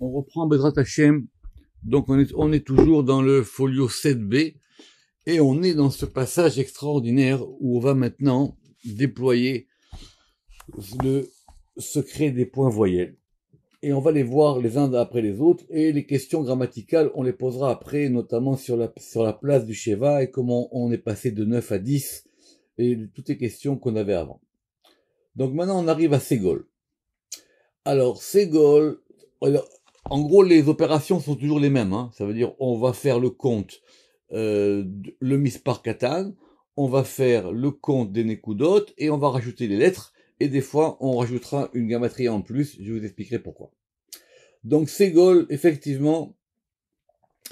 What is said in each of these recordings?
On reprend Bezrat Hashem. Donc on est toujours dans le folio 7b et on est dans ce passage extraordinaire où on va maintenant déployer le secret des points voyelles. Et on va les voir les uns après les autres, et les questions grammaticales, on les posera après, notamment sur la place du Sheva et comment on est passé de 9 à 10 et toutes les questions qu'on avait avant. Donc maintenant on arrive à Ségol. Alors Ségol, en gros les opérations sont toujours les mêmes, hein. Ça veut dire on va faire le compte, le mispar katan, on va faire le compte des nekudot et on va rajouter les lettres. Et des fois, on rajoutera une gamatria en plus, je vous expliquerai pourquoi. Donc, Ségol, effectivement,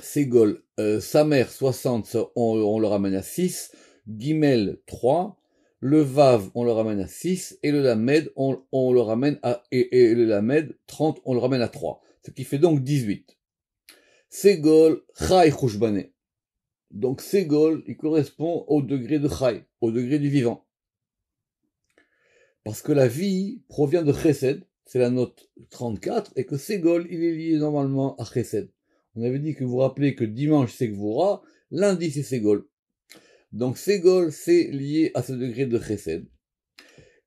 Ségol, Samer 60, on le ramène à 6, Gimel 3, le Vav, on le ramène à 6, et le Lamed, on le ramène à, et le Lamed 30, on le ramène à 3. Ce qui fait donc 18. Ségol, Chai Chouchbane. Donc, Ségol, il correspond au degré de Chai, au degré du vivant. Parce que la vie provient de Chesed, c'est la note 34, et que Ségol, il est lié normalement à Chesed. On avait dit que vous vous rappelez que dimanche c'est Gvura, lundi c'est Ségol. Donc Ségol, c'est lié à ce degré de Chesed.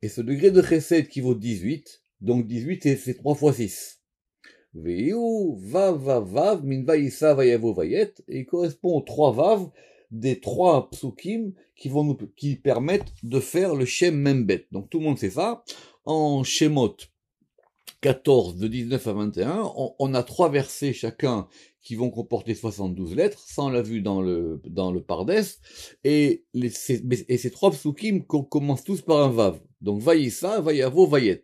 Et ce degré de Chesed qui vaut 18, donc 18 c'est 3 fois 6. Veiu, vav, vav, vav, min vaïssa, vaïavo, vaïet, et il correspond aux 3 vav des 3 psukim qui permettent de faire le Shem Membet. Donc tout le monde sait ça. En Shemot 14, de 19 à 21, on a 3 versets chacun qui vont comporter 72 lettres. Ça on l'a vu dans le Pardes. Et ces 3 psukim commencent tous par un vav. Donc vaïssa, vaïavo, vaïet.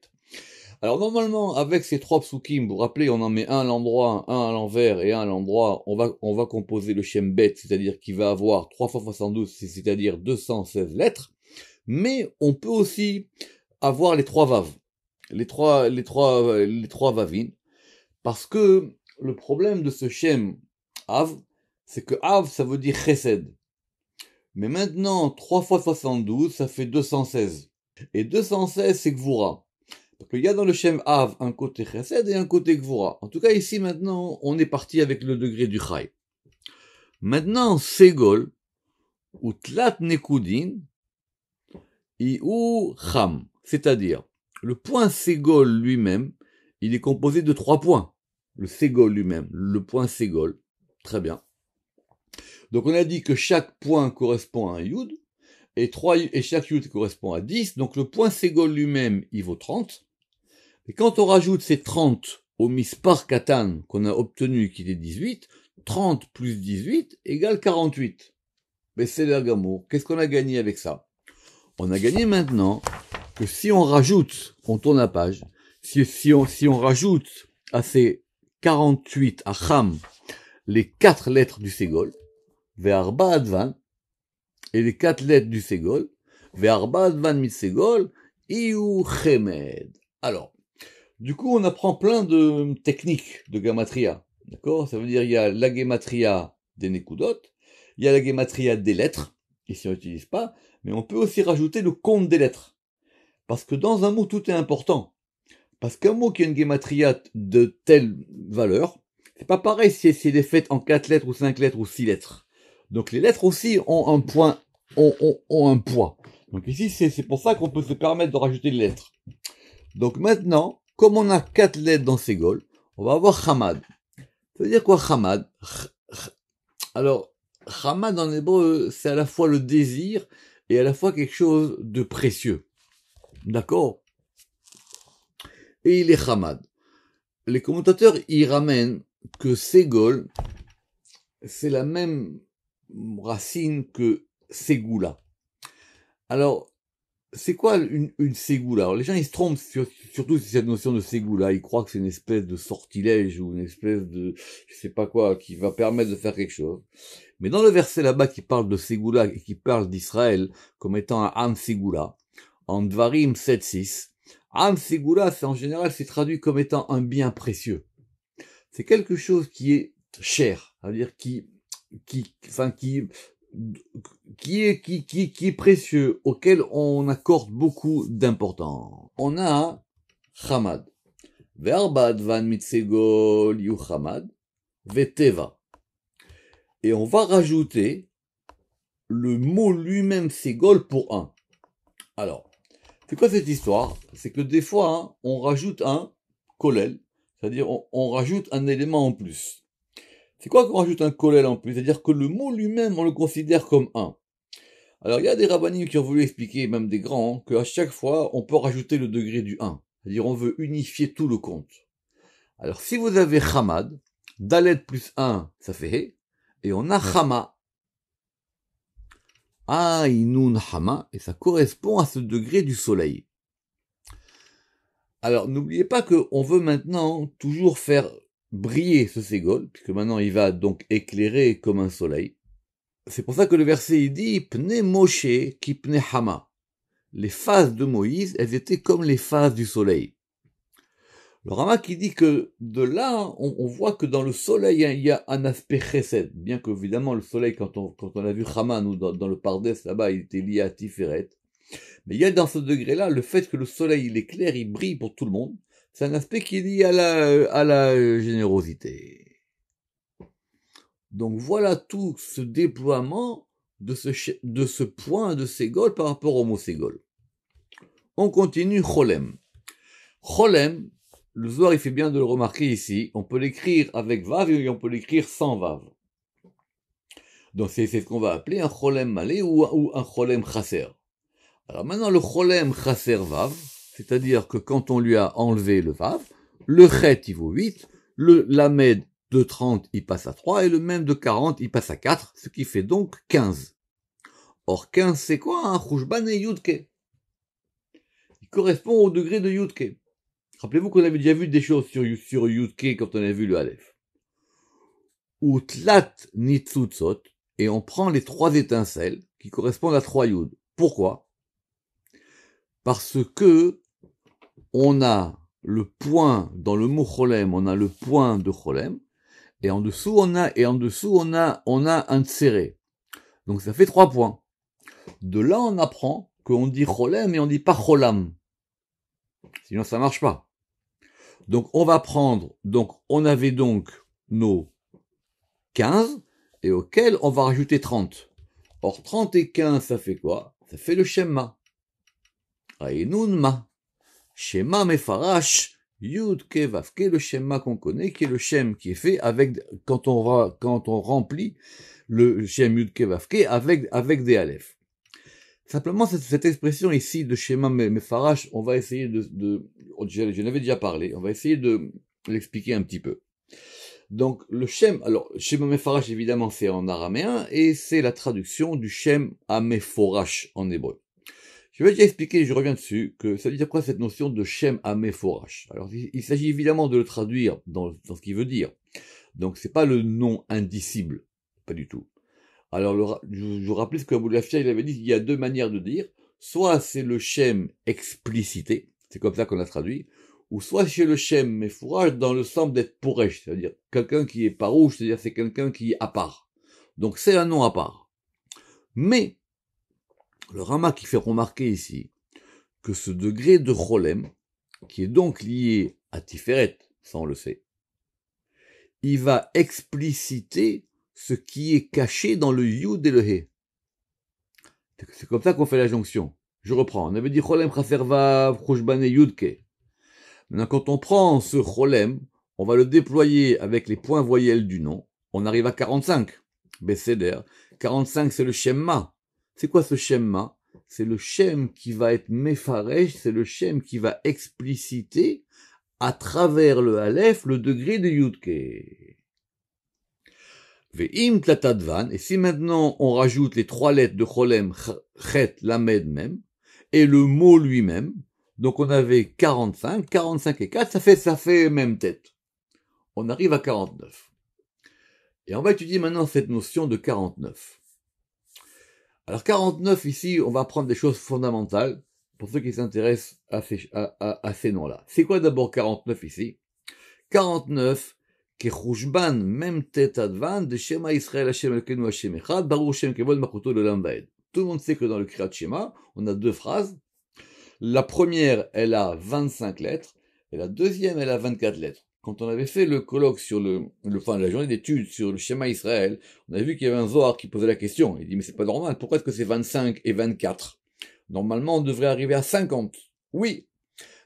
Alors normalement, avec ces 3 psukim, vous vous rappelez, on en met un à l'endroit, un à l'envers et un à l'endroit, on va composer le Shem Bet, c'est-à-dire qu'il va avoir 3 fois 72, c'est-à-dire 216 lettres, mais on peut aussi avoir les 3 vav, les trois vavines, parce que le problème de ce Shem Av, c'est que Av, ça veut dire Chesed. Mais maintenant, 3 fois 72, ça fait 216. Et 216, c'est Gvura. Parce qu'il y a dans le Shem Av un côté Chesed et un côté Gvura. En tout cas, ici, maintenant, on est parti avec le degré du Chai. Maintenant, Ségol, ou Tlat Nekudin, ou Cham. C'est-à-dire, le point Ségol lui-même, il est composé de 3 points. Le Ségol lui-même, le point Ségol. Très bien. Donc, on a dit que chaque point correspond à un Yud, et chaque Yud correspond à 10. Donc, le point Ségol lui-même, il vaut 30. Et quand on rajoute ces 30 au mispar katan qu'on a obtenu qui est 18, 30 plus 18 égale 48. Mais c'est l'ergamour. Qu'est-ce qu'on a gagné avec ça? On a gagné maintenant que si on rajoute, on tourne la page, si on rajoute à ces 48 à Cham les 4 lettres du Ségol, Ve'arba advan, et les 4 lettres du Ségol, Ve'arba advan mit Ségol, Iu Chemed. Alors, du coup, on apprend plein de techniques de gematria. D'accord? Ça veut dire, il y a la gematria des nekudot, il y a la gematria des lettres, ici on n'utilise pas, mais on peut aussi rajouter le compte des lettres. Parce que dans un mot, tout est important. Parce qu'un mot qui a une gematria de telle valeur, c'est pas pareil si elle est faite en 4 lettres ou 5 lettres ou 6 lettres. Donc les lettres aussi ont un point, ont un poids. Donc ici, c'est pour ça qu'on peut se permettre de rajouter les lettres. Donc maintenant, comme on a 4 lettres dans Ségol, on va avoir Hamad. Ça veut dire quoi Hamad? Alors, Hamad en hébreu, c'est à la fois le désir et à la fois quelque chose de précieux. D'accord? Et il est Hamad. Les commentateurs y ramènent que Ségol, c'est la même racine que Ségoula. Alors, c'est quoi une ségoula? Alors les gens ils se trompent surtout sur cette notion de ségoula, ils croient que c'est une espèce de sortilège ou une espèce de je sais pas quoi qui va permettre de faire quelque chose. Mais dans le verset là-bas qui parle de ségoula et qui parle d'Israël comme étant un Am ségoula, en Dvarim 7.6, Am ségoula c'est en général c'est traduit comme étant un bien précieux. C'est quelque chose qui est cher, c'est-à-dire qui est précieux, auquel on accorde beaucoup d'importance. On a Hamad. Ve'arba advan mitsegol yuchamad, ve'teva. Et on va rajouter le mot lui-même ségol pour 1. Alors, c'est quoi cette histoire? C'est que des fois, hein, on rajoute un kollel, c'est-à-dire on rajoute un élément en plus. C'est quoi qu'on rajoute un kollel en plus? C'est-à-dire que le mot lui-même, on le considère comme 1. Alors, il y a des rabbanim qui ont voulu expliquer, même des grands, qu'à chaque fois, on peut rajouter le degré du 1. C'est-à-dire, on veut unifier tout le compte. Alors, si vous avez Hamad, Dalet plus 1, ça fait He, et on a Hama. Ainun Hama, et ça correspond à ce degré du soleil. Alors, n'oubliez pas qu'on veut maintenant toujours faire briller ce ségol, puisque maintenant il va donc éclairer comme un soleil. C'est pour ça que le verset il dit Pne Moshe ki pne Hama. Les phases de Moïse, elles étaient comme les phases du soleil. Le Rama qui dit que de là, on voit que dans le soleil, il y a un aspect chesed. Bien que, évidemment, le soleil, quand on a vu Hama, nous, dans le Pardes, là-bas, il était lié à Tiferet. Mais il y a dans ce degré-là, le fait que le soleil, il éclaire, il brille pour tout le monde. C'est un aspect qui est lié à la générosité. Donc voilà tout ce déploiement de ce point de Ségol par rapport au mot Ségol. On continue Cholem. Cholem, le Zohar, il fait bien de le remarquer ici. On peut l'écrire avec Vav et on peut l'écrire sans Vav. Donc c'est ce qu'on va appeler un Cholem malé ou un Cholem chasser. Alors maintenant, le Cholem chasser Vav, c'est-à-dire que quand on lui a enlevé le Vav, le Chet, il vaut 8, le Lamed de 30, il passe à 3, et le même de 40, il passe à 4, ce qui fait donc 15. Or, 15, c'est quoi, un Chouchban et Yudke? Il correspond au degré de Yudke. Rappelez-vous qu'on avait déjà vu des choses sur Yudke quand on a vu le Aleph. Ou Tlat Nitzutzot, et on prend les 3 étincelles qui correspondent à 3 Yud. Pourquoi? Parce que on a le point, dans le mot Cholem, on a le point de Cholem, et en dessous on a un tséré. Donc ça fait 3 points. De là on apprend qu'on dit Cholem et on dit pas Cholam. Sinon ça marche pas. Donc on va prendre, donc on avait donc nos 15, et auquel on va rajouter 30. Or 30 et 15, ça fait quoi? Ça fait le Shema. Ainun Ma. Shema Mefarash, Yud Ke Vav Ke, le Shema qu'on connaît, qui est le Shem qui est fait avec, quand on remplit le Shem Yud Ke Vav Ke avec des Aleph. Simplement, cette expression ici de Shema Mefarash, on va essayer je n'avais déjà parlé, on va essayer de l'expliquer un petit peu. Donc, le Shem, alors, Shema Mefarash, évidemment, c'est en araméen, et c'est la traduction du Shem Ameforash en hébreu. Je vais déjà expliquer, je reviens dessus, que ça veut dire quoi cette notion de Shem Ameforash. Alors, il s'agit évidemment de le traduire dans ce qu'il veut dire. Donc, c'est pas le nom indicible. Pas du tout. Alors, je vous rappelle ce que Abou Lafia, il avait dit, il y a 2 manières de dire. Soit c'est le Shem explicité, c'est comme ça qu'on a traduit, ou soit c'est le Shem Mefourash dans le sens d'être Poresh, c'est-à-dire quelqu'un qui est parouche, c'est-à-dire c'est quelqu'un qui est à part. Donc c'est un nom à part. Mais, le Rama qui fait remarquer ici que ce degré de Cholem, qui est donc lié à Tiferet, ça on le sait, il va expliciter ce qui est caché dans le Yud et le He. C'est comme ça qu'on fait la jonction. Je reprends. On avait dit Cholem Chaser Vav, Chouchban et Yudke. Maintenant, quand on prend ce Cholem, on va le déployer avec les points voyelles du nom. On arrive à 45. Besséder. 45, c'est le Shemma. C'est quoi ce Shemma? C'est le Shem qui va être Mefaresh, c'est le Shem qui va expliciter à travers le Aleph le degré de Yudke. Ve'im tlatadvan, et si maintenant on rajoute les 3 lettres de Cholem, Chet, Lamed même, et le mot lui-même, donc on avait 45 et 4, ça fait même tête. On arrive à 49. Et on va étudier maintenant cette notion de 49. Alors 49 ici, on va apprendre des choses fondamentales pour ceux qui s'intéressent à ces noms-là. C'est quoi d'abord 49 ici? 49, Kechouchban même tête advan de Shema Israël Hashem Elkeinu Hashem Echad, Baruch Shem Kevod Machuto Leolam Vaed. Tout le monde sait que dans le Kriyat Shema, on a 2 phrases. La première, elle a 25 lettres, et la deuxième, elle a 24 lettres. Quand on avait fait le colloque sur la journée d'études sur le schéma Israël, on avait vu qu'il y avait un Zohar qui posait la question. Il dit, mais c'est pas normal, pourquoi est-ce que c'est 25 et 24? Normalement, on devrait arriver à 50. Oui.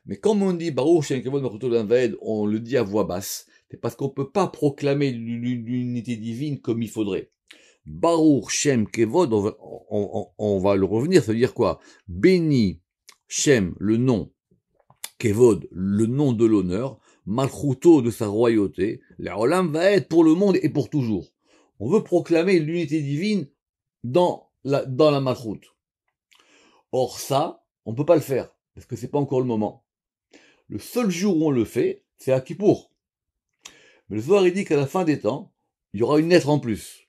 Mais comme on dit Baruch Shem Kevod Malchuto L'Aved, on le dit à voix basse, c'est parce qu'on peut pas proclamer l'unité divine comme il faudrait. Baruch Shem Kevod, on va le revenir, ça veut dire quoi? Béni Shem, le nom, Kevod, le nom de l'honneur, Malchuto de sa royauté, l'Olam va être pour le monde et pour toujours. On veut proclamer l'unité divine dans la Malchut. Or ça, on peut pas le faire, parce que c'est pas encore le moment. Le seul jour où on le fait, c'est à Kippour. Mais le Zohar, il dit qu'à la fin des temps, il y aura une lettre en plus.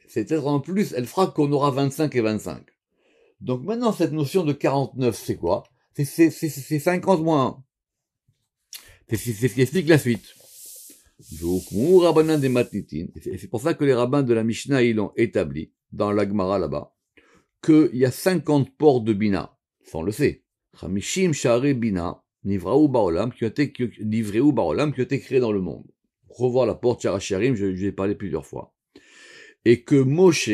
Cette lettre en plus, elle fera qu'on aura 25 et 25. Donc maintenant, cette notion de 49, c'est quoi? C'est 50 moins 1. C'est ce qui explique la suite. Donc, et c'est pour ça que les rabbins de la Mishnah, ils l'ont établi, dans l'Agmara là-bas, qu'il y a 50 portes de Bina. Ça, on le sait. Chamishim Sha'arei Bina, Nivraou Baolam, qui ont été créés dans le monde. Revoir la porte Sha'arim, j'ai parlé plusieurs fois. Et que Moshe,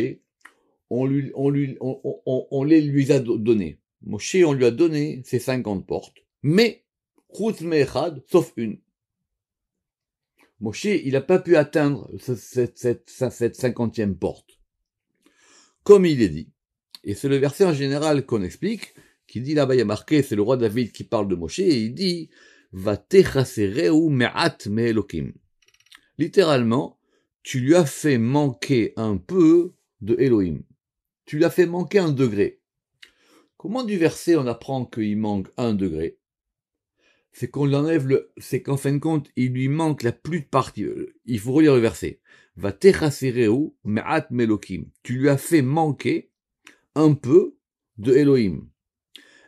on les lui a donné. Moshe, on lui a donné ces 50 portes. Mais, Chutz Me'echad, sauf une. Moshe, il n'a pas pu atteindre cette 50e porte. Comme il est dit. Et c'est le verset en général qu'on explique, qui dit là-bas, il y a marqué, c'est le roi David qui parle de Moshe, et il dit, Vatechasereu me'at me'elokim. Littéralement, tu lui as fait manquer un peu de Elohim. Tu lui as fait manquer 1 degré. Comment du verset on apprend qu'il manque 1 degré? C'est qu'on l'enlève c'est qu'en fin de compte, il lui manque la plus de partie. Il faut relire le verset. Vatechasereu me'at me'elokim. Tu lui as fait manquer un peu de Elohim.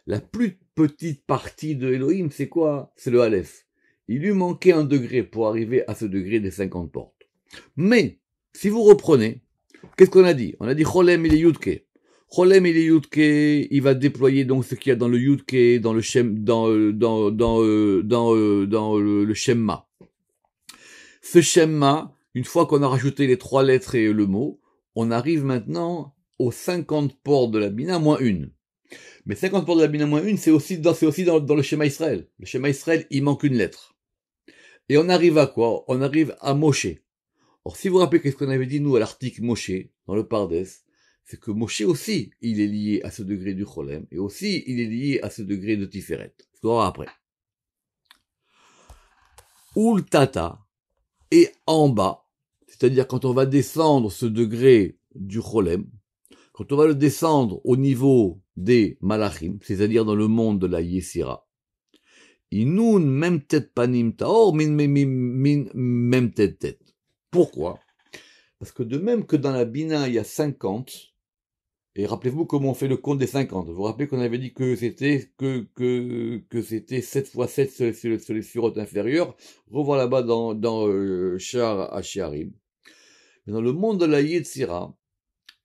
La plus petite partie de Elohim, c'est quoi? C'est le Aleph. Il lui manquait 1 degré pour arriver à ce degré des 50 portes. Mais, si vous reprenez, qu'est-ce qu'on a dit? On a dit Cholem il est Yudke. Cholem il est Yudke, il va déployer donc ce qu'il y a dans le Yudke, dans le Shem, dans le Shemma. Ce Shemma, une fois qu'on a rajouté les 3 lettres et le mot, on arrive maintenant aux 50 portes de la Bina moins 1. Mais 50 portes de la Bina moins 1, c'est aussi dans le schéma Israël. Le schéma Israël, il manque une lettre. Et on arrive à quoi? On arrive à Moshe. Or, si vous vous rappelez qu'est-ce qu'on avait dit, nous, à l'article Moshe, dans le Pardes, c'est que Moshe aussi, il est lié à ce degré du Cholem, et aussi, il est lié à ce degré de Tiferet. Ce qu'on verra après. Ul Tata, et en bas, c'est-à-dire quand on va descendre ce degré du Cholem, quand on va le descendre au niveau des Malachim, c'est-à-dire dans le monde de la Yesira, Inun mem tet panim taor min mem tet. Pourquoi? Parce que de même que dans la Bina, il y a 50, et rappelez-vous comment on fait le compte des 50. Vous vous rappelez qu'on avait dit que c'était c'était 7 fois 7 sur les surotes inférieures. Revois là-bas dans Shar Hashiarim. Mais dans le monde de la Yetzira,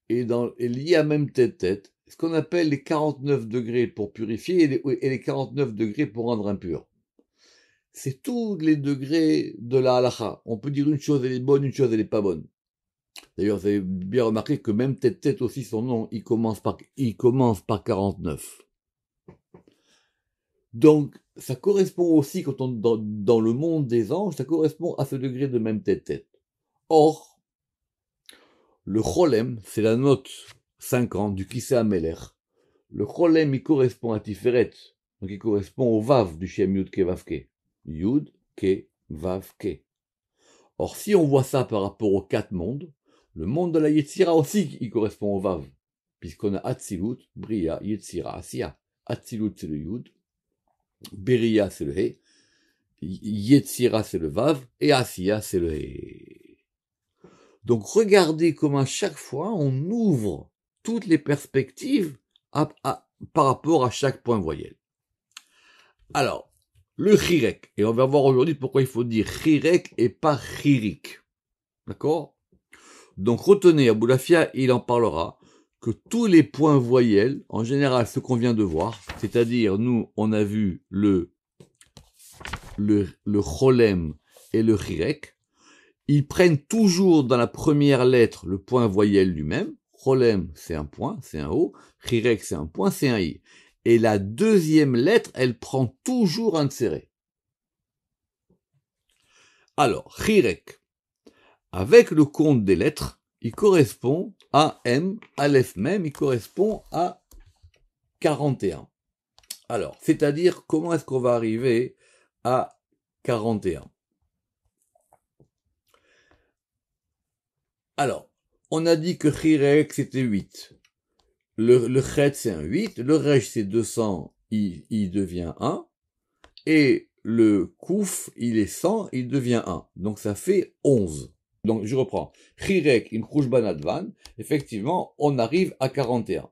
et lié à même tête, ce qu'on appelle les 49 degrés pour purifier et les 49 degrés pour rendre impur. C'est tous les degrés de la halacha. On peut dire une chose elle est bonne, une chose elle est pas bonne. D'ailleurs, vous avez bien remarqué que même tête aussi, son nom, il commence par 49. Donc, ça correspond aussi, quand on dans le monde des anges, ça correspond à ce degré de même tête. Or, le Cholem, c'est la note 50 du Kisei HaMelech. Le Cholem, il correspond à Tiferet. Donc, il correspond au Vav du Shem Yud Ke Vav Ke. Yud Ke Vav Ke. Or, si on voit ça par rapport aux 4 mondes, le monde de la Yetzira aussi, il correspond au Vav. Puisqu'on a Atzilut, Bria, Yetzira, Asiya. Atzilut, c'est le Yud. Beria, c'est le He. Yetzira, c'est le Vav. Et Asiya, c'est le He. Donc, regardez comment à chaque fois, on ouvre toutes les perspectives par rapport à chaque point voyelle. Alors, le Chirek, et on va voir aujourd'hui pourquoi il faut dire Chirek et pas Chirik. D'accord? Donc retenez, Aboulafia, il en parlera, que tous les points voyelles, en général ce qu'on vient de voir, c'est-à-dire nous, on a vu le le cholem et le chirek, ils prennent toujours dans la première lettre le point voyelle lui-même. Cholem, c'est un point, c'est un O. Chirek, c'est un point, c'est un I. Et la deuxième lettre, elle prend toujours un tséré. Alors, chirek, avec le compte des lettres, il correspond à M, Aleph même, il correspond à 41. Alors, c'est-à-dire, comment est-ce qu'on va arriver à 41? Alors, on a dit que Chirek, c'était 8. Le Chet, c'est un 8. Le Resh, c'est 200, il devient 1. Et le Kouf, il est 100, il devient 1. Donc, ça fait 11. Donc, je reprends. Chirek, im Khushban Advan. Effectivement, on arrive à 41.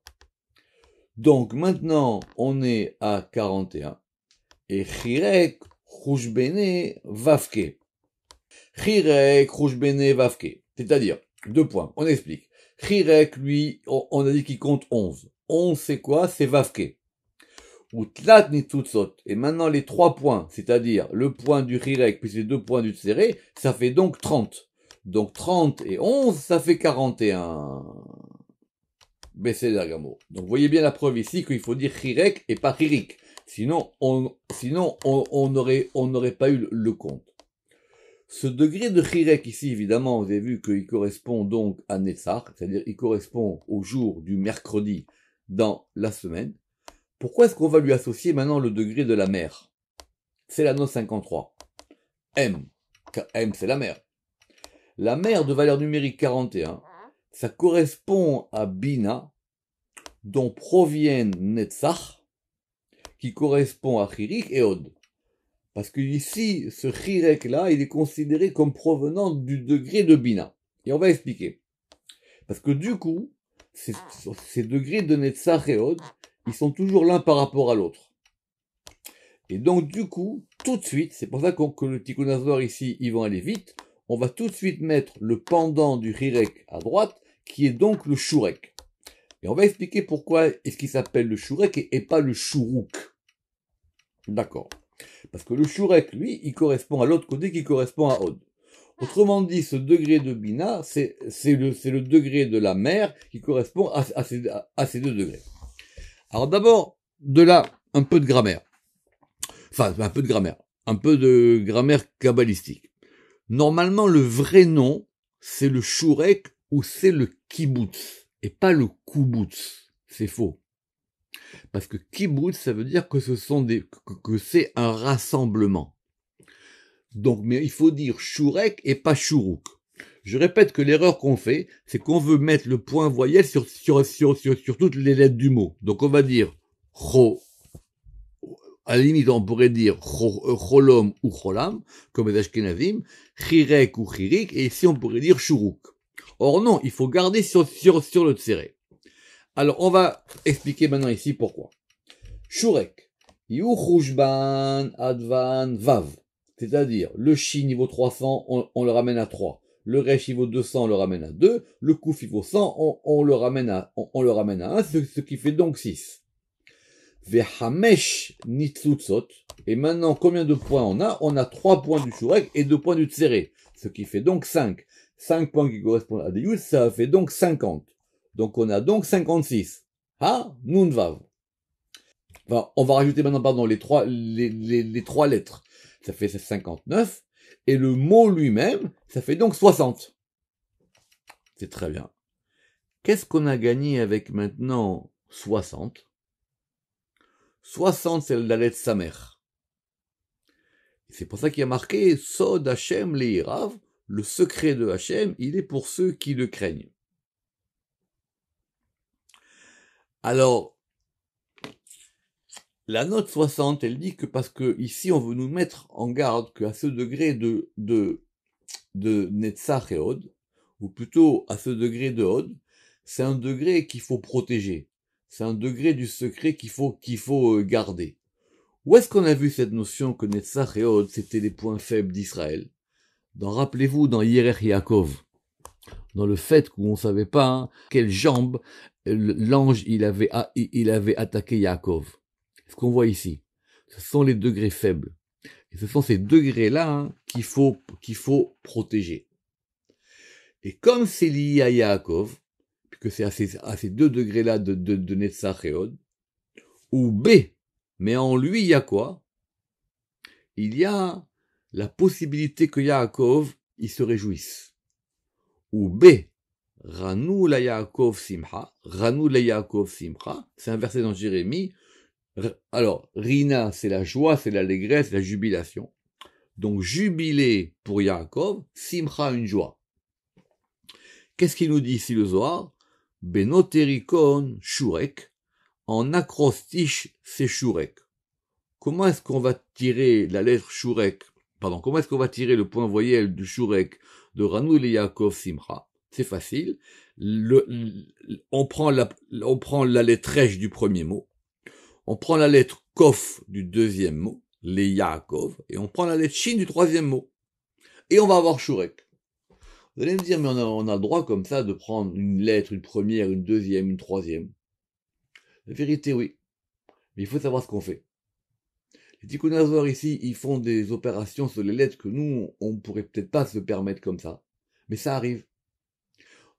Donc, maintenant, on est à 41. Et Chirek, Khushbene, Vavke. Chirek, Khushbene, Vavke. C'est-à-dire, 2 points. On explique. Chirek, lui, on a dit qu'il compte 11. 11, c'est quoi? C'est Vavke. Ou Tlat Nitzutzot. Et maintenant, les 3 points, c'est-à-dire le point du Chirek plus les 2 points du Tséré, ça fait donc 30. Donc 30 et 11, ça fait 41. Baissez d'Argamo. Donc, vous voyez bien la preuve ici qu'il faut dire Chirek et pas Chirik. Sinon, on n'aurait pas eu le compte. Ce degré de Chirek ici, évidemment, vous avez vu qu'il correspond donc à Netzach, c'est-à-dire il correspond au jour du mercredi dans la semaine. Pourquoi est-ce qu'on va lui associer maintenant le degré de la mer? C'est la note 53. M. M, c'est la mer. La mer de valeur numérique 41, ça correspond à Bina, dont proviennent Netzach, qui correspond à Chirik et Od. Parce que ici, ce Chirek-là, il est considéré comme provenant du degré de Bina. Et on va expliquer. Parce que du coup, ces degrés de Netzach et Od, ils sont toujours l'un par rapport à l'autre. Et donc, du coup, tout de suite, c'est pour ça que le Tikkun Azor ici, ils vont aller vite, on va tout de suite mettre le pendant du Chirek à droite, qui est donc le Shurek. Et on va expliquer pourquoi est-ce qu'il s'appelle le Shurek et pas le Shuruk. D'accord. Parce que le Shurek, lui, il correspond à l'autre côté qui correspond à Od. Autrement dit, ce degré de Bina, c'est le degré de la mer qui correspond à ces 2 degrés. Alors d'abord, de là, un peu de grammaire. Enfin, un peu de grammaire kabbalistique. Normalement, le vrai nom, c'est le Shurek ou c'est le Kibbutz, et pas le Kubbutz. C'est faux. Parce que Kibbutz, ça veut dire que que c'est un rassemblement. Donc, mais il faut dire Shurek et pas Shuruk. Je répète que l'erreur qu'on fait, c'est qu'on veut mettre le point voyelle sur toutes les lettres du mot. Donc, on va dire Cho. À la limite, on pourrait dire Cholom ou Cholam, comme les Ashkenazim, Chirek ou Chirik, et ici on pourrait dire Shuruk. Or non, il faut garder sur le tséré. Alors, on va expliquer maintenant ici pourquoi. Shurek, Yu Chushban Advan Vav. C'est-à-dire, le Shi niveau 300, on le ramène à 3. Le Resh niveau 200, on le ramène à 2. Le Kouf niveau 100, on le ramène à 1, ce qui fait donc 6. Vehamesh Nitzutzot. Et maintenant, combien de points on a? On a 3 points du Shurek et 2 points du Tséré. Ce qui fait donc 5. 5 points qui correspondent à des Yud, ça fait donc 50. Donc on a donc 56. Ha, Nunvav. Enfin, on va rajouter maintenant, les 3 lettres. Ça fait 59. Et le mot lui-même, ça fait donc 60. C'est très bien. Qu'est-ce qu'on a gagné avec maintenant 60? 60, c'est la lettre Samer. C'est pour ça qu'il y a marqué Sod Hashem Leirav, le secret de Hashem, il est pour ceux qui le craignent. Alors, la note 60, elle dit que parce que ici on veut nous mettre en garde qu'à ce degré de Netzach et Od, ou plutôt à ce degré de Od, c'est un degré qu'il faut protéger. C'est un degré du secret qu'il faut garder. Où est-ce qu'on a vu cette notion que Netzach et Od, c'était les points faibles d'Israël? Rappelez-vous, dans Yerech Yaakov, dans le fait où on savait pas quelle jambe l'ange il avait attaqué Yaakov. Ce qu'on voit ici, ce sont les degrés faibles. Et ce sont ces degrés-là qu'il faut protéger. Et comme c'est lié à Yaakov, puisque c'est à ces 2 degrés-là de Netzach et Hod, ou B, mais en lui il y a quoi? Il y a la possibilité que Yaakov, il se réjouisse. Ou B, Ranu la Yaakov Simcha, c'est un verset dans Jérémie. Alors, Rina, c'est la joie, c'est l'allégresse, la jubilation. Donc, jubilé pour Yaakov, Simcha, une joie. Qu'est-ce qu'il nous dit ici le Zohar? Benoterikon Shurek, en acrostiche, c'est Shurek. Comment est-ce qu'on va tirer la lettre Shurek? Comment est-ce qu'on va tirer le point voyelle du Shurek de Ranu le Yaakov Simcha? C'est facile. On prend la lettre Resh du premier mot. On prend la lettre Kof du deuxième mot, les Yaakov, et on prend la lettre Shin du troisième mot. Et on va avoir Shurek. Vous allez me dire, mais on a le droit comme ça de prendre une lettre, une première, une deuxième, une troisième. La vérité, oui. Mais il faut savoir ce qu'on fait. Les Tikkun Zohar ici, ils font des opérations sur les lettres que nous, on pourrait peut-être pas se permettre comme ça. Mais ça arrive.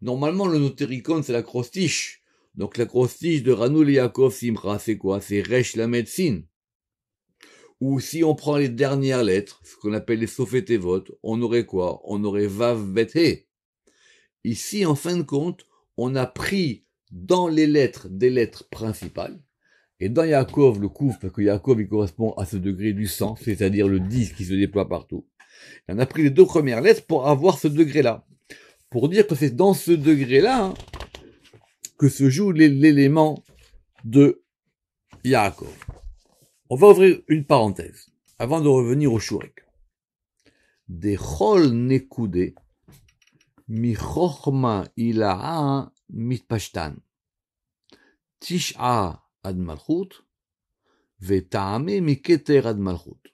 Normalement, le noterikon, c'est l'acrostiche. Donc l'acrostiche de Ranu le Yaakov Simcha, c'est quoi? C'est Resh la médecine. Ou si on prend les dernières lettres, ce qu'on appelle les Sofetevot, on aurait quoi? On aurait Vav Bet He. Ici, en fin de compte, on a pris dans les lettres des lettres principales, et dans Yaakov, le Kouf, parce que Yaakov, il correspond à ce degré du sang, c'est-à-dire le 10 qui se déploie partout. Et on a pris les 2 premières lettres pour avoir ce degré-là. Pour dire que c'est dans ce degré-là que se joue l'élément de Yaakov. On va ouvrir une parenthèse, avant de revenir au Shurek. Des chol nekude, mi chochma ila'a mitpashtan, tish'a ad malchut, ve'ta'ame mi keter ad malchut.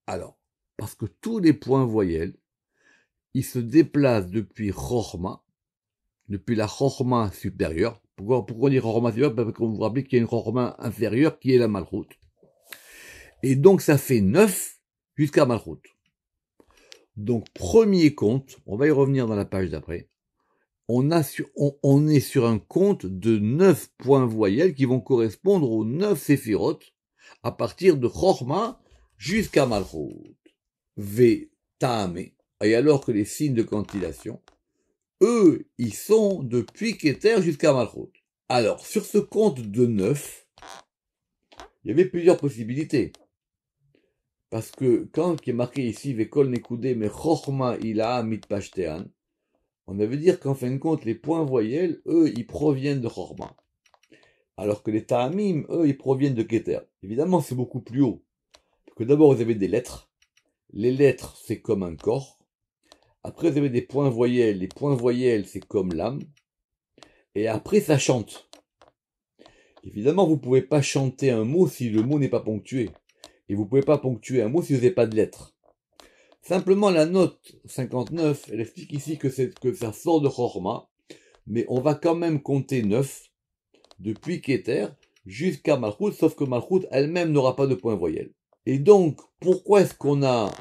Alors, parce que tous les points voyelles, ils se déplacent depuis chochma, depuis la chochma supérieure. Pourquoi on dit chochma supérieure? Parce qu'on vous rappelle qu'il y a une chochma inférieure qui est la malchut. Et donc ça fait 9 jusqu'à malchut. Donc premier compte, on va y revenir dans la page d'après, on est sur un compte de 9 points voyelles qui vont correspondre aux 9 séphirotes à partir de chochma jusqu'à malchut. Ve ta'ame. Et alors que les signes de cantillation, eux, ils sont depuis Keter jusqu'à Malchut. Alors, sur ce compte de 9, il y avait plusieurs possibilités. Parce que quand il est marqué ici, Vekol Nekude, mais Chochma Ila'a Mitpashtean, on veut dire qu'en fin de compte, les points voyelles, eux, ils proviennent de Chochma. Alors que les Ta'amim, eux, ils proviennent de Keter. Évidemment, c'est beaucoup plus haut. Parce que d'abord, vous avez des lettres. Les lettres, c'est comme un corps. Après, vous avez des points voyelles. Les points voyelles, c'est comme l'âme. Et après, ça chante. Évidemment, vous ne pouvez pas chanter un mot si le mot n'est pas ponctué. Et vous ne pouvez pas ponctuer un mot si vous n'avez pas de lettres. Simplement, la note 59, elle explique ici que ça sort de Chochma, mais on va quand même compter 9, depuis Keter jusqu'à Malchut, sauf que Malchut elle-même n'aura pas de point voyelle. Et donc, pourquoi est-ce qu'on a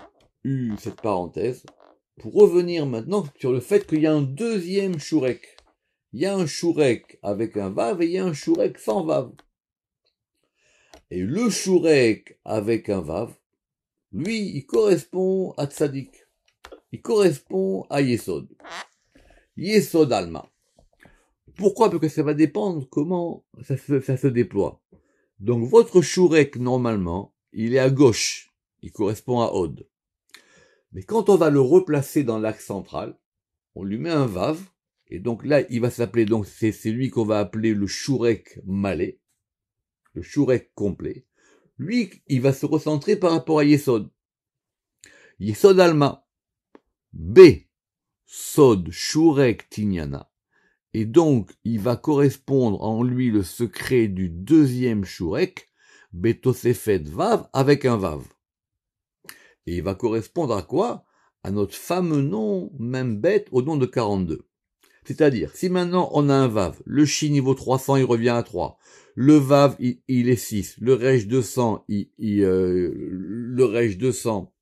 eu cette parenthèse? Pour revenir maintenant sur le fait qu'il y a un deuxième Shurek. Il y a un Shurek avec un Vav et il y a un Shurek sans Vav. Et le Shurek avec un Vav, lui, il correspond à Tzadik. Il correspond à Yesod. Yesod Alma. Pourquoi? Parce que ça va dépendre comment ça se déploie. Donc votre Shurek, normalement, il est à gauche. Il correspond à Od. Mais quand on va le replacer dans l'axe central, on lui met un Vav, et donc là, il va s'appeler, donc c'est lui qu'on va appeler le Shurek Malé, le Shurek complet. Lui, il va se recentrer par rapport à Yesod. Yesod Alma. B. Sod Shurek Tinyana. Et donc, il va correspondre en lui le secret du deuxième Shurek, Betosefet Vav, avec un Vav. Et il va correspondre à quoi? À notre fameux nom, même bête, au nom de 42. C'est-à-dire, si maintenant on a un Vav, le Chi niveau 300, il revient à 3. le Vav, il est 6, le Resh 200, le Resh 200,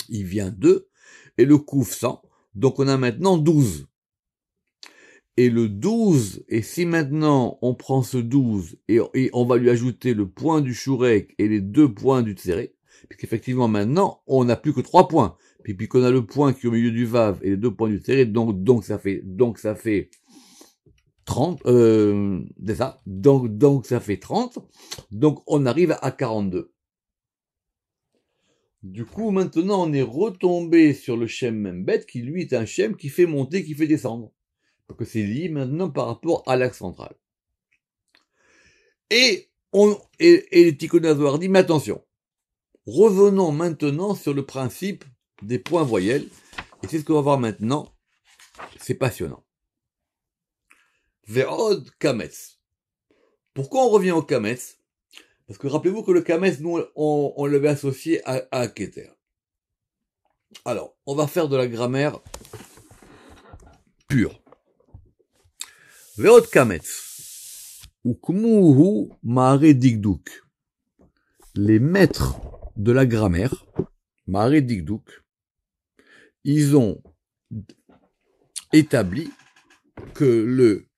il vient 2, et le Kouf 100, donc on a maintenant 12. Et le 12, et si maintenant on prend ce 12 et on va lui ajouter le point du Shurek et les 2 points du Tseret, puisqu'effectivement maintenant on n'a plus que 3 points, puis qu'on a le point qui est au milieu du Vav et les 2 points du Tseret, donc ça fait 30, c'est ça, donc ça fait 30, donc on arrive à 42. Du coup maintenant on est retombé sur le Shem Membet qui lui est un Shem qui fait monter, qui fait descendre. Que c'est lié maintenant par rapport à l'axe central. Et les Tikkun Zohar dit, mais attention, revenons maintenant sur le principe des points voyelles, et c'est ce qu'on va voir maintenant, c'est passionnant. Ve'od Kametz. Pourquoi on revient au Kametz? Parce que rappelez-vous que le Kametz, nous, on l'avait associé à Keter. Alors, on va faire de la grammaire pure. Ve'od Kametz. Ukmuhu Ma'are Dikduk. Les maîtres de la grammaire, Ma'are Dikduk, ils ont établi que le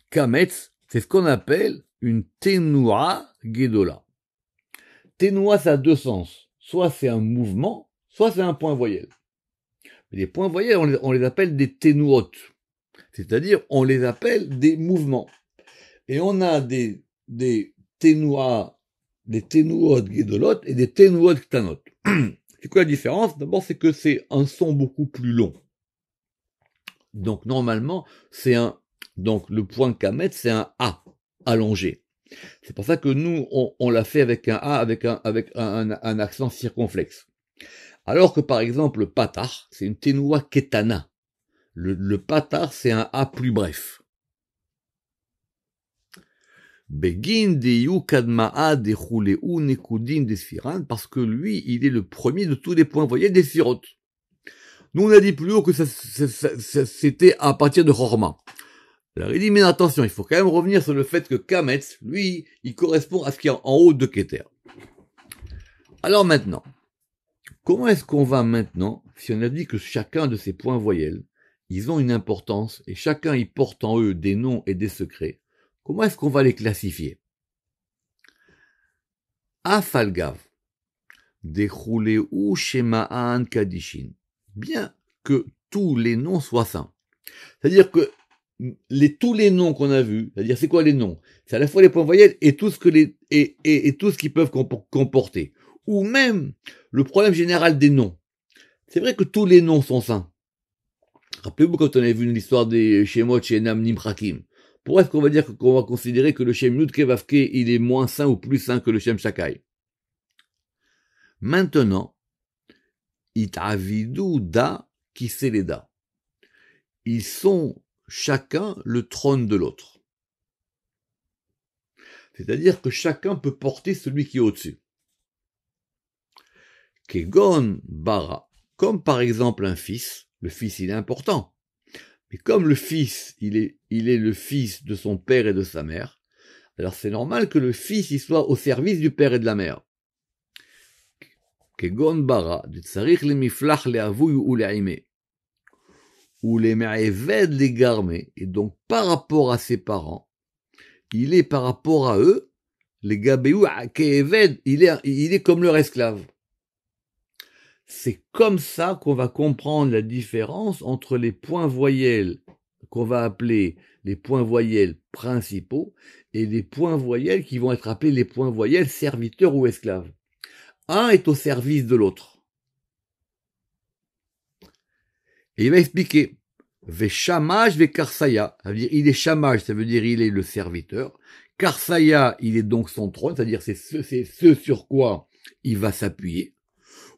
Kametz, c'est ce qu'on appelle une Tenua Gedola. Tenua, ça a deux sens. Soit c'est un mouvement, soit c'est un point voyelle. Les points voyelles, on les appelle des Tenuot. C'est-à-dire, on les appelle des mouvements. Et on a des Tenuot Gedolot et des Tenuot Ktanot. C'est quoi la différence? D'abord, c'est que c'est un son beaucoup plus long. Donc, normalement, donc, le point Kamet, c'est un A allongé. C'est pour ça que nous, on l'a fait avec un A, avec un accent circonflexe. Alors que, par exemple, le Patar, c'est une Tenua Ketana. Le Patar, c'est un A plus bref. Begin de Kadma'a de Chuleu Nekudin des Sfiran, parce que lui, il est le premier de tous les points voyelles des Sfirot. Nous, on a dit plus haut que c'était à partir de Chorma. Alors, il dit, mais attention, il faut quand même revenir sur le fait que Kametz, lui, il correspond à ce qui est en haut de Keter. Alors maintenant, comment est-ce qu'on va maintenant, si on a dit que chacun de ces points voyelles, ils ont une importance, et chacun y porte en eux des noms et des secrets, comment est-ce qu'on va les classifier? Afalgav, Dechuleu Shema'an Kadishin. Bien que tous les noms soient saints. C'est-à-dire que tous les noms qu'on a vus, c'est-à-dire c'est quoi les noms? C'est à la fois les points voyelles et tout ce qu'ils peuvent comporter. Ou même le problème général des noms. C'est vrai que tous les noms sont saints. Rappelez-vous quand on avait vu l'histoire des Shemot, Shenam, Nimrakim. Pourquoi est-ce qu'on va dire qu'on va considérer que le Shem Yudke Vavke, il est moins saint ou plus saint que le Shem Shakai? Maintenant, Itavidu Da Kiseleda. Ils sont chacun le trône de l'autre. C'est-à-dire que chacun peut porter celui qui est au-dessus. Kegon Bara, comme par exemple un fils, le fils il est important. Mais comme le fils, il est le fils de son père et de sa mère, alors c'est normal que le fils il soit au service du père et de la mère. Kegon bara, de tsarich le miflach le avouy ou le aimé, ou les me'eved les garmés, et donc par rapport à ses parents, il est par rapport à eux, les gabéou ke'eved, il est comme leur esclave. C'est comme ça qu'on va comprendre la différence entre les points voyelles qu'on va appeler les points voyelles principaux et les points voyelles qui vont être appelés les points voyelles serviteurs ou esclaves. Un est au service de l'autre. Et il va expliquer. Veshamash ve karsaya. Ça veut dire il est shamash, ça veut dire il est le serviteur. Karsaya, il est donc son trône, c'est-à-dire c'est ce sur quoi il va s'appuyer.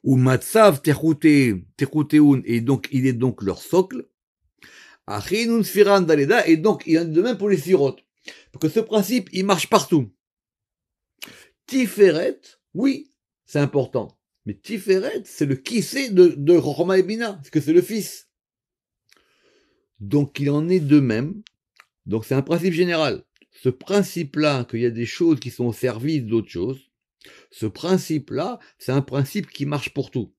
Ou matzav techuteun, et donc il est donc leur socle. Achinun sfiran daleda, et donc il en est de même pour les sirotes. Parce que ce principe, il marche partout. Tiferet, oui, c'est important. Mais Tiferet, c'est le kissé de Chorma et Bina, parce que c'est le fils. Donc il en est de même. Donc c'est un principe général. ce principe-là, qu'il y a des choses qui sont au service d'autres choses, ce principe-là, c'est un principe qui marche pour tout.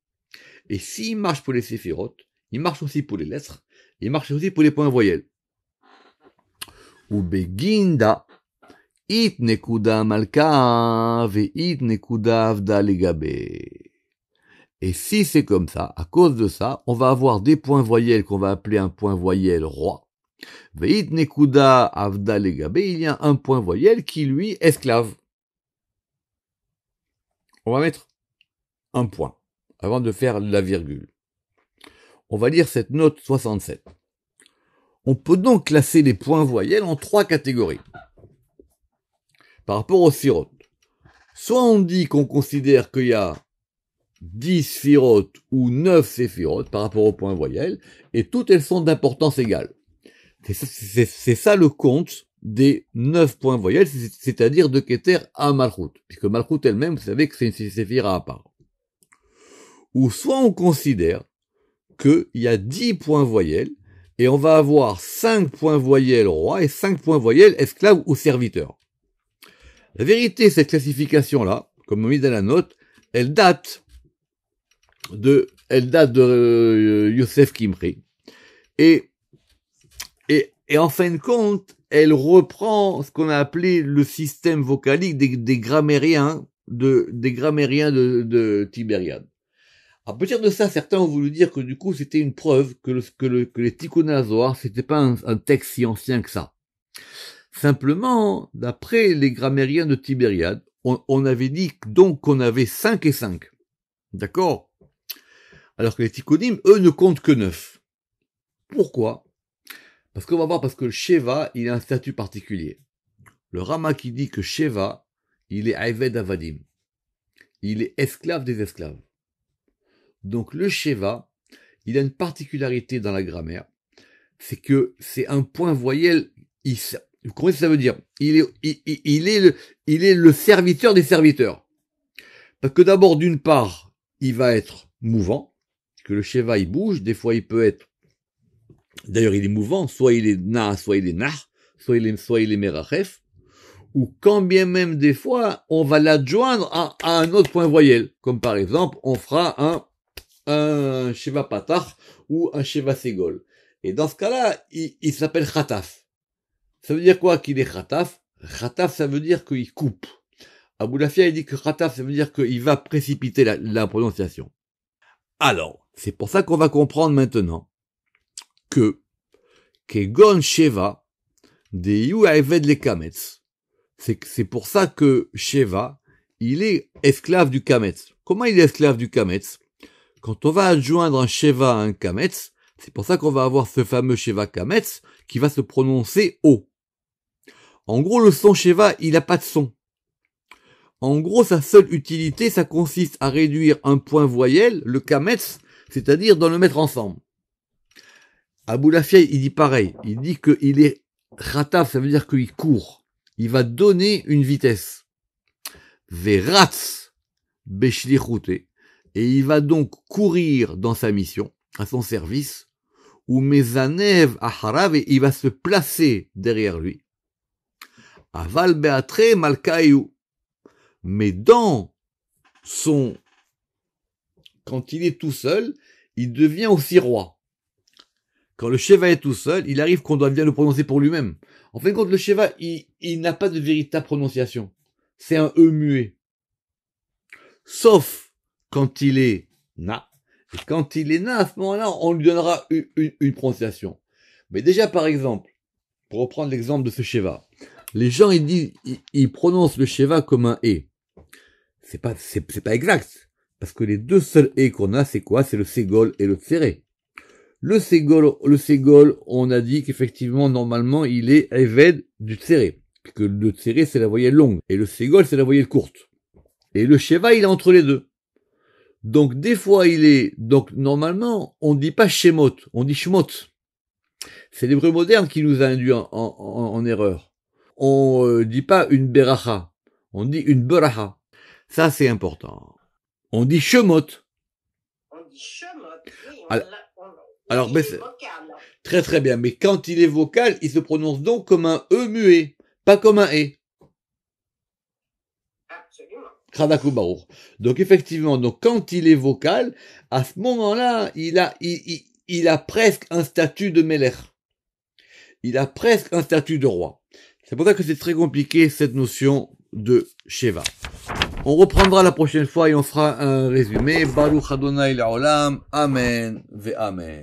Et s'il marche pour les séphirotes, il marche aussi pour les lettres, il marche aussi pour les points voyelles. Ou beginda, it nekuda malka, ve it nekuda avda legabe. Et si c'est comme ça, à cause de ça, on va avoir des points voyelles qu'on va appeler un point voyelle roi. Veit nekuda avda legabe, il y a un point voyelle qui lui esclave. On va mettre un point avant de faire la virgule. On va lire cette note 67. On peut donc classer les points voyelles en 3 catégories. Par rapport aux sphirotes. Soit on dit qu'on considère qu'il y a 10 sphirotes ou 9 séphirotes par rapport aux points voyelles, et toutes elles sont d'importance égale. C'est ça le compte des 9 points voyelles, c'est-à-dire de Keter à Malchut, puisque Malchut elle-même, vous savez que c'est une séphira à part. Ou soit on considère qu'il y a 10 points voyelles, et on va avoir 5 points voyelles rois et 5 points voyelles esclaves ou serviteurs. La vérité, cette classification-là, comme on dit dans la note, elle date de Yosef Kimri. Et en fin de compte, elle reprend ce qu'on a appelé le système vocalique des grammairiens de Tibériade. À partir de ça, certains ont voulu dire que du coup, c'était une preuve que les Tikkun HaZohar, c'était pas un texte si ancien que ça. Simplement, d'après les grammairiens de Tibériade, on avait dit donc qu'on avait 5 et 5. D'accord? Alors que les Tikkunim, eux, ne comptent que 9. Pourquoi? Parce qu'on va voir, parce que le Sheva, il a un statut particulier. Le Rama qui dit que Sheva, il est Aved Avadim. Il est esclave des esclaves. Donc le Sheva, il a une particularité dans la grammaire, c'est que c'est un point voyelle. Vous comprenez ce que ça veut dire? Il est le serviteur des serviteurs. Parce que d'abord, d'une part, il va être mouvant, que le Sheva il bouge, des fois il peut être, d'ailleurs il est mouvant, soit il est na, soit il est nah, soit il est merachef, ou quand bien même des fois, on va l'adjoindre à un autre point voyelle, comme par exemple, on fera un Sheva Patach ou un Sheva Segol. Et dans ce cas-là, il s'appelle Khataf. Ça veut dire quoi qu'il est Khataf? Khataf, ça veut dire qu'il coupe. Aboulafia, il dit que Khataf, ça veut dire qu'il va précipiter la prononciation. Alors, c'est pour ça qu'on va comprendre maintenant que Kegon Sheva, de Yu Aved le Kametz. C'est pour ça que Sheva, il est esclave du Kametz. Comment il est esclave du Kametz? Quand on va adjoindre un Sheva à un Kametz, c'est pour ça qu'on va avoir ce fameux Sheva Kametz qui va se prononcer haut. En gros, le son Sheva, il n'a pas de son. En gros, sa seule utilité, ça consiste à réduire un point voyelle, le Kametz, c'est-à-dire d'en le mettre ensemble. Aboulafia, il dit pareil. Il dit qu'il est Khataf, ça veut dire qu'il court. Il va donner une vitesse. Veratz beshlichute. Et il va donc courir dans sa mission, à son service, ou mezanev aharav, et il va se placer derrière lui. Aval beatre malkayu. Mais quand il est tout seul, il devient aussi roi. Quand le Sheva est tout seul, il arrive qu'on doit bien le prononcer pour lui-même. En fin de compte, le Sheva, il n'a pas de véritable prononciation. C'est un E muet. Sauf quand il est na. Et quand il est na, à ce moment-là, on lui donnera une prononciation. Mais déjà, par exemple, pour reprendre l'exemple de ce Sheva, les gens, ils prononcent le Sheva comme un E. C'est pas exact. Parce que les deux seuls E qu'on a, c'est quoi? C'est le Ségol et le Tséré. Le Ségol, on a dit qu'effectivement, normalement, il est Eved du Tséré. Puisque le Tséré, c'est la voyelle longue. Et le Ségol, c'est la voyelle courte. Et le Sheva, il est entre les deux. Donc, des fois, donc, normalement, on dit pas Shemot, on dit Shmot. C'est l'hébreu moderne qui nous a induit en erreur. On dit pas une Beracha. On dit une Beracha. Ça, c'est important. On dit Shemot. On dit Shemot, oui. Alors, très très bien. Mais quand il est vocal, il se prononce donc comme un E muet. pas comme un et. Absolument. Chadaku Baruch. Donc effectivement, donc quand il est vocal, à ce moment-là, il a presque un statut de Melech. Il a presque un statut de roi. C'est pour ça que c'est très compliqué cette notion de Sheva. On reprendra la prochaine fois et on fera un résumé. Baruch Adonai Le'olam. Amen ve Amen.